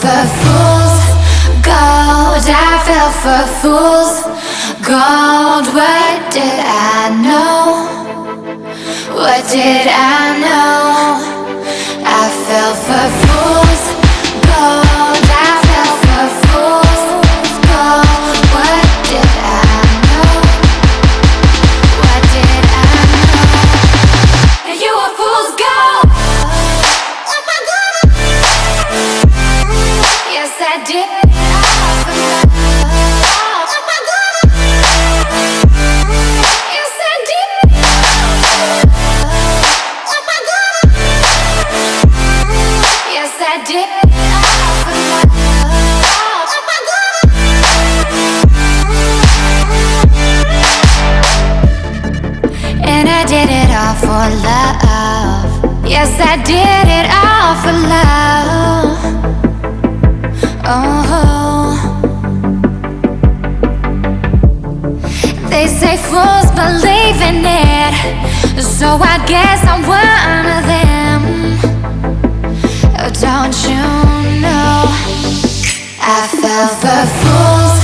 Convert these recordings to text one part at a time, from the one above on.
for fool's gold. I fell for fool's gold. What did I know? What did I know? I fell for fool's gold. I fell for fool's gold. What did I know? What did I know? And you were fool's gold. Yes, I did. And I did it all for love. Yes, I did it all for love. Oh, they say fools believe in it, so I guess I'm one of them. Oh, don't you know? I fell for fool's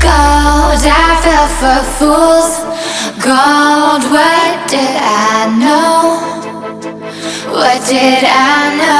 gold. I fell for fool's gold. What did I know? What did I know?